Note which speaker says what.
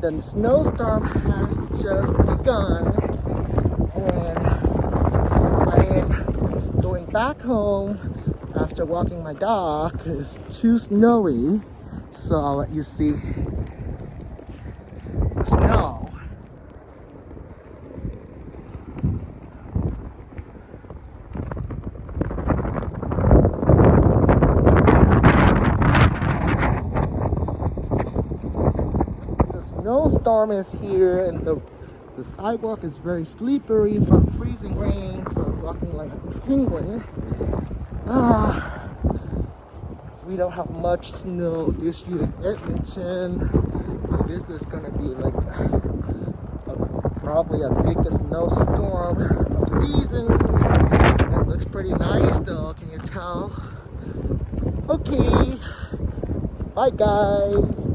Speaker 1: and the snowstorm has just begun, and I am going back home after walking my dog. It's too snowy, so I'll let you see the snow. Snowstorm is here, and the sidewalk is very slippery from freezing rain, so I'm walking like a penguin. We don't have much snow this year in Edmonton, so this is gonna be like probably a biggest snowstorm of the season. It looks pretty nice though, can you tell? Okay, bye guys.